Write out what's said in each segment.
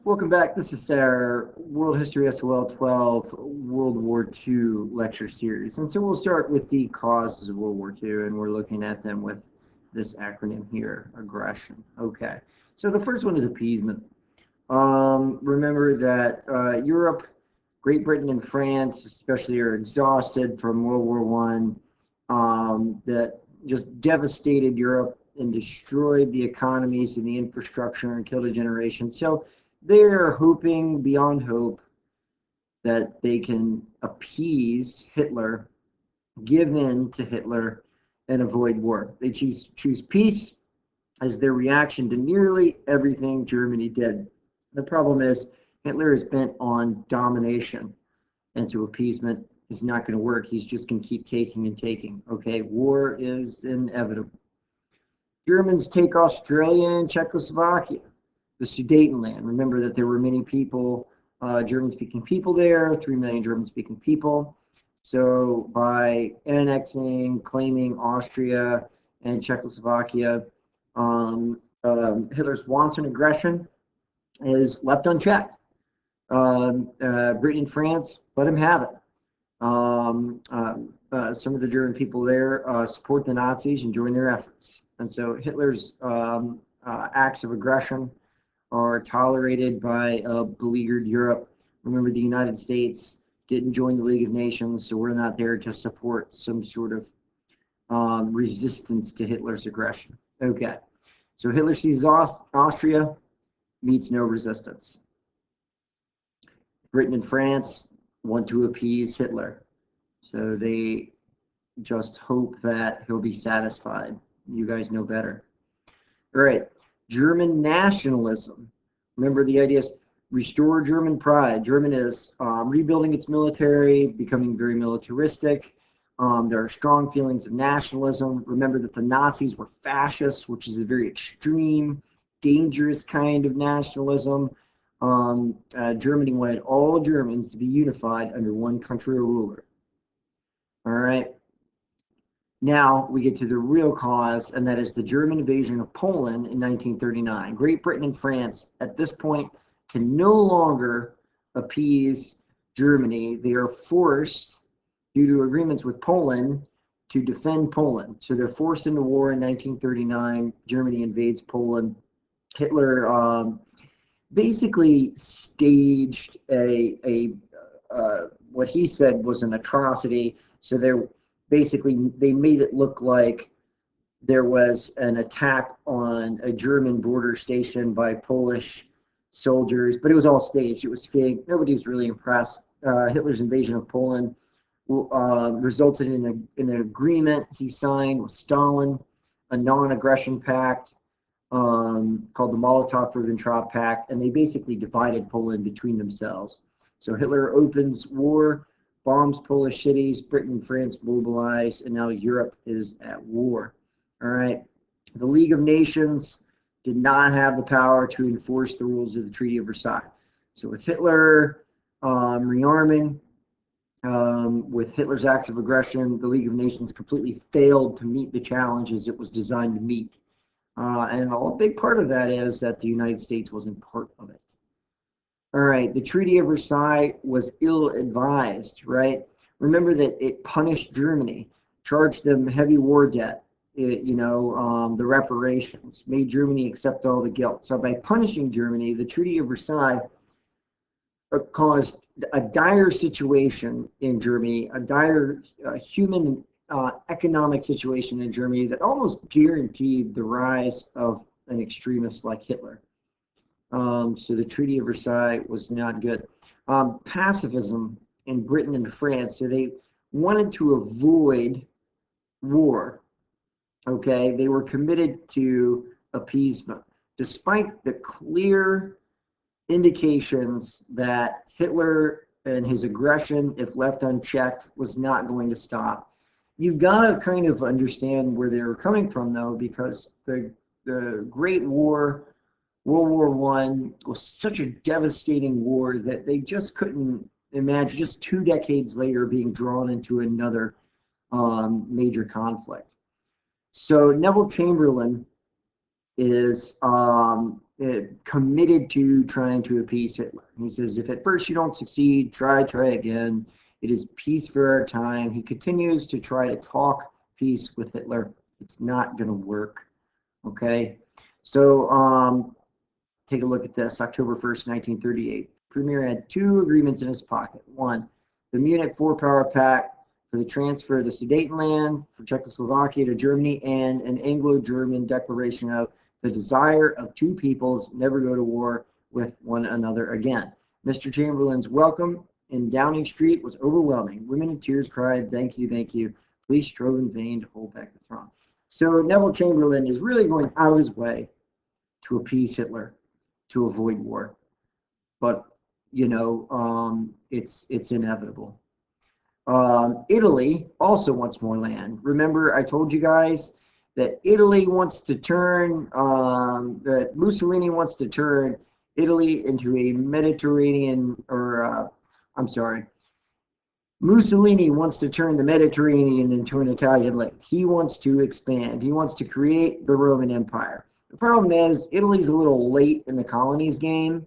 Welcome back. This is our World History SOL 12 World War II lecture series. And so we'll start with the causes of World War II, and we're looking at them with this acronym here, aggression. Okay. So the first one is appeasement. Remember that Europe, Great Britain, and France, especially, are exhausted from World War One. That just devastated Europe and destroyed the economies and the infrastructure and killed a generation. So they're hoping beyond hope that they can appease Hitler, give in to Hitler, and avoid war. They choose peace as their reaction to nearly everything Germany did. The problem is Hitler is bent on domination, and so appeasement is not going to work. He's just going to keep taking and taking. Okay, war is inevitable. Germans take Australia and Czechoslovakia, the Sudetenland. Remember that there were many people, German-speaking people there, 3 million German-speaking people. So by annexing, claiming Austria and Czechoslovakia, Hitler's wanton aggression is left unchecked. Britain and France let him have it. Some of the German people there support the Nazis and join their efforts. And so Hitler's acts of aggression are tolerated by a beleaguered Europe. Remember, the United States didn't join the League of Nations, so we're not there to support some sort of resistance to Hitler's aggression. Okay, so Hitler seizes Austria, meets no resistance. Britain and France want to appease Hitler, so they just hope that he'll be satisfied. You guys know better. All right, German nationalism. Remember, the idea is restore German pride. German is rebuilding its military, becoming very militaristic. There are strong feelings of nationalism. Remember that the Nazis were fascists, which is a very extreme, dangerous kind of nationalism. Germany wanted all Germans to be unified under one country or ruler. All right. Now we get to the real cause, and that is the German invasion of Poland in 1939. Great Britain and France at this point can no longer appease Germany. They are forced, due to agreements with Poland, to defend Poland. So they're forced into war in 1939. Germany invades Poland. Hitler basically staged what he said was an atrocity. So they made it look like there was an attack on a German border station by Polish soldiers, but it was all staged. It was fake. Nobody was really impressed. Hitler's invasion of Poland resulted in an agreement he signed with Stalin, a non-aggression pact called the Molotov-Ribbentrop Pact, and they basically divided Poland between themselves. So Hitler opens war, bombs Polish cities, Britain and France mobilize, and now Europe is at war. All right. The League of Nations did not have the power to enforce the rules of the Treaty of Versailles. So with Hitler rearming, with Hitler's acts of aggression, the League of Nations completely failed to meet the challenges it was designed to meet. And a big part of that is that the United States wasn't part of it. All right, the Treaty of Versailles was ill-advised, right? Remember that it punished Germany, charged them heavy war debt, the reparations, made Germany accept all the guilt. So by punishing Germany, the Treaty of Versailles caused a dire situation in Germany, a dire human economic situation in Germany that almost guaranteed the rise of an extremist like Hitler. So the Treaty of Versailles was not good. Pacifism in Britain and France, so they wanted to avoid war. Okay, they were committed to appeasement, despite the clear indications that Hitler and his aggression, if left unchecked, was not going to stop. You've got to kind of understand where they were coming from, though, because the Great War, World War I, was such a devastating war that they just couldn't imagine just 2 decades later being drawn into another major conflict. So Neville Chamberlain is committed to trying to appease Hitler. He says, if at first you don't succeed, try again. It is peace for our time. He continues to try to talk peace with Hitler. It's not going to work. Okay, so take a look at this. October 1st, 1938. Premier had two agreements in his pocket. One, the Munich Four-Power Pact for the transfer of the Sudetenland from Czechoslovakia to Germany, and an Anglo-German declaration of the desire of two peoples never go to war with one another again. Mr. Chamberlain's welcome in Downing Street was overwhelming. Women in tears cried, "Thank you, thank you." Police strove in vain to hold back the throng. So Neville Chamberlain is really going out of his way to appease Hitler, to avoid war. But, you know, it's inevitable. Italy also wants more land. Remember, I told you guys that Italy wants to turn, that Mussolini wants to turn Italy into a Mediterranean, or I'm sorry, Mussolini wants to turn the Mediterranean into an Italian lake. He wants to expand. He wants to create the Roman Empire. The problem is Italy's a little late in the colonies game,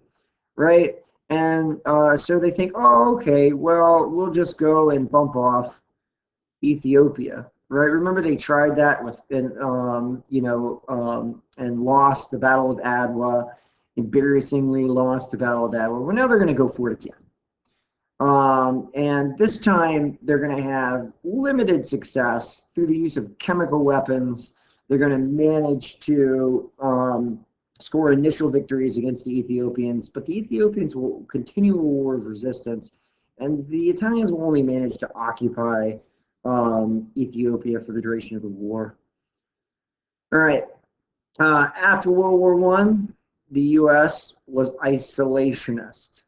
right? And so they think, oh, okay, well, we'll just go and bump off Ethiopia, right? Remember they tried that with, and lost the Battle of Adwa, embarrassingly lost the Battle of Adwa. Well, now they're going to go for it again. And this time they're going to have limited success through the use of chemical weapons. They're going to manage to score initial victories against the Ethiopians, but the Ethiopians will continue a war of resistance, and the Italians will only manage to occupy Ethiopia for the duration of the war. All right. After World War I, the U.S. was isolationist,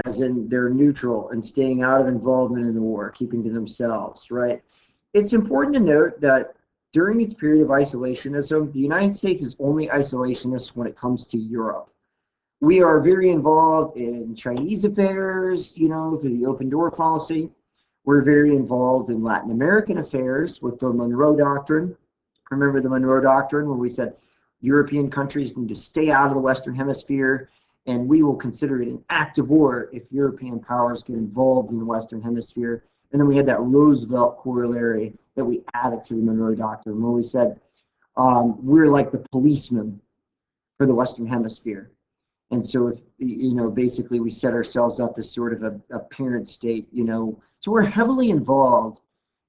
as in they're neutral and staying out of involvement in the war, keeping to themselves, right? It's important to note that during its period of isolationism, the United States is only isolationist when it comes to Europe. We are very involved in Chinese affairs, you know, through the open door policy. We're very involved in Latin American affairs with the Monroe Doctrine. Remember the Monroe Doctrine, where we said European countries need to stay out of the Western Hemisphere, and we will consider it an act of war if European powers get involved in the Western Hemisphere. And then we had that Roosevelt corollary that we added to the Monroe Doctrine, where we said we're like the policeman for the Western Hemisphere. And so, if you know, basically we set ourselves up as sort of a parent state, you know. So we're heavily involved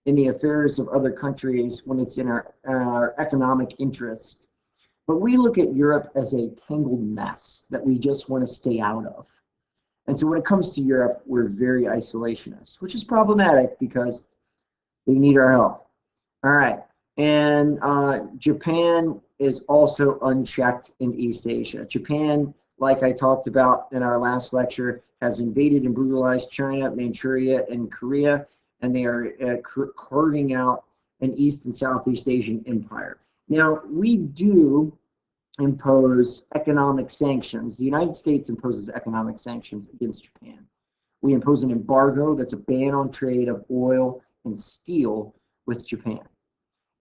in the affairs of other countries when it's in our economic interests. But we look at Europe as a tangled mess that we just want to stay out of. And so when it comes to Europe, we're very isolationist, which is problematic because they need our help. All right. And Japan is also unchecked in East Asia. Japan, like I talked about in our last lecture, has invaded and brutalized China, Manchuria, and Korea, and they are carving out an East and Southeast Asian empire. Now, we do impose economic sanctions. The United States imposes economic sanctions against Japan. We impose an embargo that's a ban on trade of oil and steel with Japan.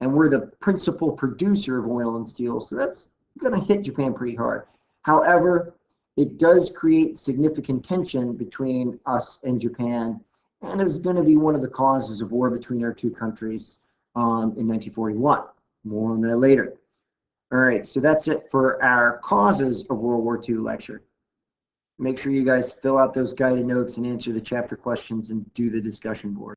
And we're the principal producer of oil and steel, so that's going to hit Japan pretty hard. However, it does create significant tension between us and Japan, and is going to be one of the causes of war between our two countries in 1941. More on that later. All right, so that's it for our causes of World War II lecture. Make sure you guys fill out those guided notes and answer the chapter questions and do the discussion board.